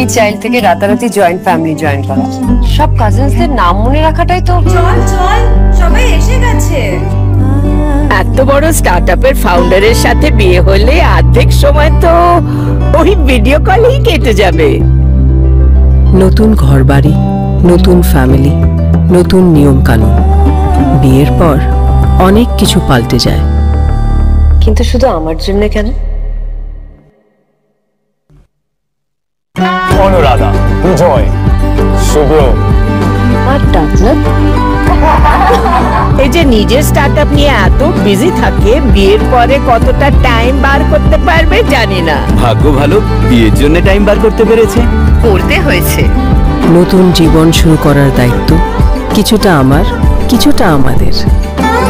Only child থেকে রাতারাতি joint family join করা, সব কাজিনসদের নাম মনে রাখাটাই তো। চল চল, সবাই এসে গেছে। এত বড় স্টার্টআপের ফাউন্ডারের সাথে বিয়ে হলে অর্ধেক সময় তো ওই ভিডিও কলেই কেটে যাবে। নতুন ঘরবাড়ি, নতুন ফ্যামিলি, নতুন নিয়ম কানুন। বিয়ের পর অনেক কিছু পাল্টে যায়, কিন্তু শুধু আমার জন্য কেন? অনুরাধা, জয়, শুভ্র আর ডাকনা এই যে নিজের স্টার্টআপ নিয়ে এত বিজি থাকে, বিয়ের পরে কতটা টাইম বার করতে পারবে জানি না। ভাগ্য ভালো, বিয়ের জন্য টাইম বার করতে পেরেছে। করতে হয়েছে। নতুন জীবন শুরু করার দায়িত্ব কিছুটা আমার, কিছুটা আমাদের।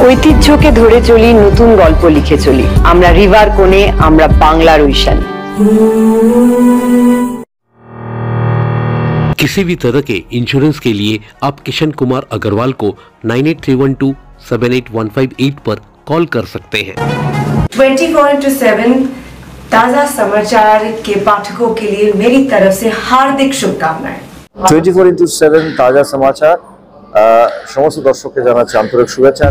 ঐতিহ্যকে ধরে চলি, নতুন গল্প লিখে চলি। আমরা রিভার কোণে, আমরা বাংলার ঐশানী। किसी भी तरह के इंश्योरेंस के लिए आप किशन कुमार अग्रवाल को 9831278158 पर कॉल कर सकते हैं। 24/7 ताजा समाचार के पाठकों के लिए मेरी तरफ से हार्दिक शुभकामनाएं। 24/7 ताजा समाचार समस्त दर्शक के জানাচ্ছি আন্তরিক শুভেচ্ছা।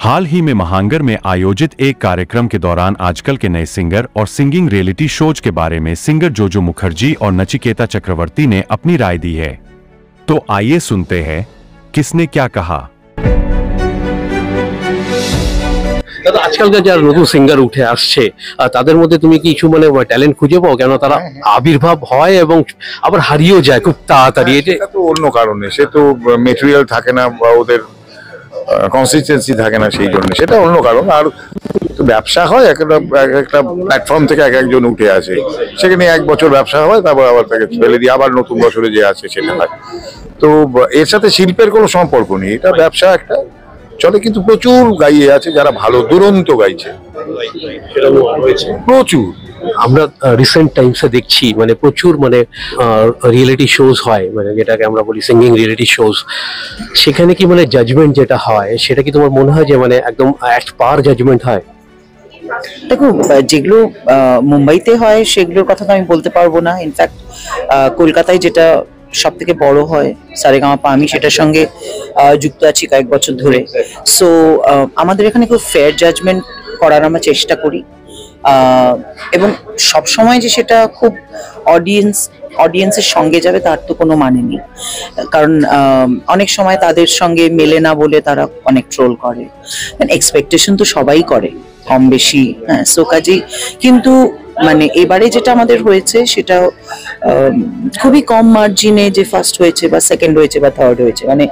हाल ही में महांगर में आयोजित एक कार्यक्रम के दौरान आजकल के नए सिंगर और सिंगिंग रियलिटी शोज के बारे में सिंगर जोजो मुखर्जी और नचिकेता चक्रवर्ती ने अपनी राय दी है। तो आइए सुनते हैं किसने क्या कहा। দাদা, আজকালকার যারা নতুন সিঙ্গার উঠে আসছে তাদের মধ্যে তুমি কি কিছু মানে ট্যালেন্ট খুঁজে পাও? কেন তারা আবির্ভাব হয় এবং আবার হারিয়েও যায় খুব তাড়াতাড়ি। এটা তো অন্য কারণে, সে তো মেটেরিয়াল থাকে না বা ওদের কনসিস্টেন্সি থাকে না, সেই জন্য সেটা অন্য কারণ। আর ব্যবসা হয়, একটা প্ল্যাটফর্ম থেকে এক একজন উঠে আসে, সেখানে এক বছর ব্যবসা হয়, তারপর আবার তাকে ফেলে দিয়ে আবার নতুন বছরে যে আছে সেটা হয়। তো এর সাথে শিল্পের কোনো সম্পর্ক নেই, এটা ব্যবসা একটা চলে। কিন্তু প্রচুর গাইয়ে আছে যারা ভালো দুরন্ত গাইছে, প্রচুর। আমরা রিসেন্ট টাইমসে দেখছি মানে প্রচুর মানে রিয়েলিটি শোজ হয়, মানে যেটাকে আমরা বলি সিঙ্গিং রিয়েলিটি শোজ। সেখানে কি মানে জাজমেন্ট যেটা হয় সেটা কি তোমার মনে হয় যে মানে একদম অ্যাট পার জাজমেন্ট হয়? দেখো, যেগুলো মুম্বাইতে হয় সেগুলোর কথা তো আমি বলতে পারবো না। ইনফ্যাক্ট কলকাতায় যেটা সব থেকে বড় হয় সারেগামাপা, আমি সেটার সঙ্গে যুক্ত আছি কয়েক বছর ধরে। সো আমাদের এখানে খুব ফেয়ার জাজমেন্ট করার আমরা চেষ্টা করি, এবং সব সময় যে সেটা খুব অডিয়েন্সের সঙ্গে যাবে তার তো কোনো মানে নেই। কারণ অনেক সময় তাদের সঙ্গে মেলে না বলে তারা অনেক ট্রোল করে। এক্সপেকটেশন তো সবাই করে কম বেশি, হ্যাঁ। সো কাজেই কিন্তু মানে এবারে যেটা আমাদের হয়েছে সেটা খুবই কম মার্জিনে যে ফার্স্ট হয়েছে বা সেকেন্ড হয়েছে বা থার্ড হয়েছে, মানে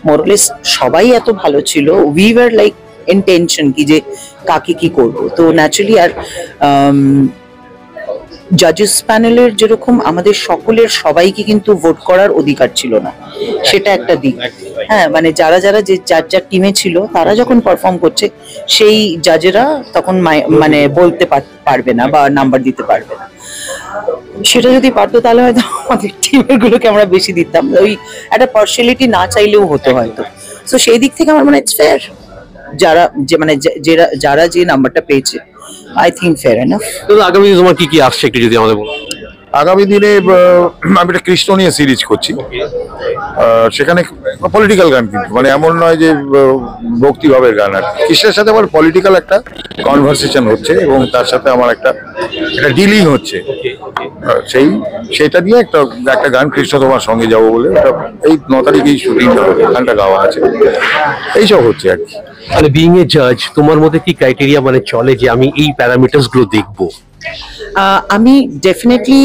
মোরলেস সবাই এত ভালো ছিল। We were like in tension কি যে কাকে কি করবো। তো ন্যাচারালি আর জাজেস প্যানেলের যেরকম আমাদের সকলের সবাইকে কিন্তু ভোট করার অধিকার ছিল না, সেটা একটা দিক। হ্যাঁ, মানে যারা যারা যে যার যার টিমে ছিল তারা যখন পারফর্ম করছে সেই জাজেরা তখন মানে বলতে পারবে না বা নাম্বার দিতে পারবে না। সেটা যদি পারতো তাহলে হয়তো আমাদের টিমের গুলোকে আমরা বেশি দিতাম, ওই একটা পার্সিয়ালিটি না চাইলেও হতো হয়তো। তো সেই দিক থেকে আমার মনে হয় ইটস ফেয়ার। যারা যে মানে যারা যে নাম্বারটা পেয়েছে, আই থিঙ্ক ফেয়ার এনাফ। আগামী দিনে তোমার কি কি আসছে একটু যদি আমাদের বলো। আগামী দিনে আমি একটা কৃষ্ণ নিয়ে সিরিজ করছি, সেখানে পলিটিক্যাল গান, কিন্তু মানে এমন নয় যে ভক্তিভাবের গান। আর কৃষ্ণের সাথে আমার পলিটিক্যাল একটা কনভারসেশন হচ্ছে এবং তার সাথে আমার একটা ডিলিং হচ্ছে, সেইটা নিয়ে একটা গান কৃষ্ণ তোমার সঙ্গে যাবো বলে এই 9 তারিখেই শুটিং গানটা গাওয়া আছে। এইসব হচ্ছে আর কি। মানে বিইং এ জাজ তোমার মধ্যে কি ক্রাইটেরিয়া মানে চলে যে আমি এই প্যারামিটারস গুলো দেখবো? আমি ডেফিনেটলি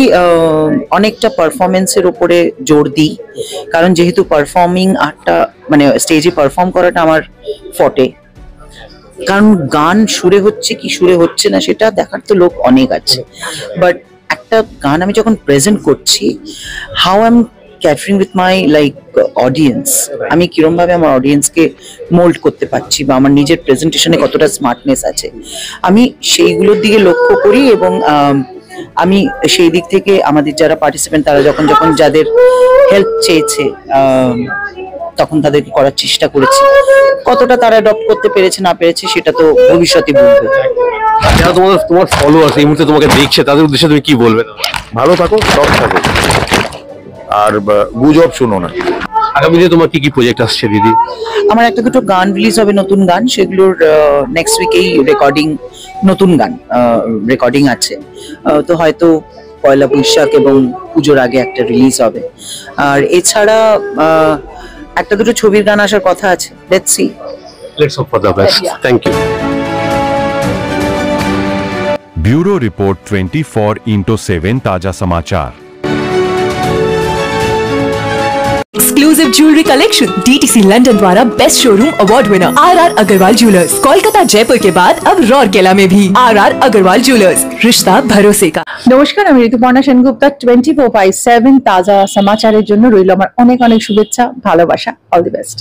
অনেকটা পারফরমেন্সের উপরে জোর দিই, কারণ যেহেতু পারফর্মিং আর্টটা মানে স্টেজে পারফর্ম করাটা আমার ফটে। কারণ গান সুরে হচ্ছে কি সুরে হচ্ছে না সেটা দেখার তো লোক অনেক আছে, বাট একটা গান আমি যখন প্রেজেন্ট করছি, how I am catering with my like audience, আমি কিরম ভাবে আমার অডিয়েন্সকে মোল্ড করতে পারছি বা আমার নিজের প্রেজেন্টেশনে কতটা স্মার্টনেস আছে, আমি সেইগুলোর দিকে লক্ষ্য করি। এবং আমি সেই দিক থেকে আমাদের যারা পার্টিসিপেন্ট তারা যখন যখন যাদের হেল্প চেয়েছে তখন তাদেরকে করার চেষ্টা করেছি। কতটা তারা অ্যাডপ্ট করতে পেরেছে না পেরেছে সেটা তো ভবিষ্যতে বলবে। যারা তোমার ফলোয়ার্স এই মুহূর্তে তোমাকে দেখছে তাদের উদ্দেশ্যে তুমি কি বলবে? ভালো থাকো, সৎ থাকো, আর গুজব শুনো না। আগামী দিনে তোমার কি কি প্রজেক্ট আসছে দিদি? আমার একটা দুটো গান রিলিজ হবে, নতুন গান, সেগুলোর নেক্সট উইকেই রেকর্ডিং, নতুন গান রেকর্ডিং আছে। তো হয়তো পয়লা বৈশাখ এবং পুজোর আগে একটা রিলিজ হবে। আর এছাড়া একটা দুটো ছবির গান আসার কথা আছে। Let's see. Let's hope for the best. Thank you. Bureau report 24x7 ताजा समाचार। Exclusive jewellery collection DTC London द्वारा best showroom award winner RR Agarwal jewellers, Kolkata Jaipur के बाद अब रौरकेला में भी RR अग्रवाल ज्वेलर्स, रिश्ता भरोसे का। নমস্কার, আমি ঋতুপর্ণা সেনগুপ্তা। 24/7 তাজা সমাচারের জন্য রইল আমার অনেক অনেক শুভেচ্ছা, ভালোবাসা। All the best.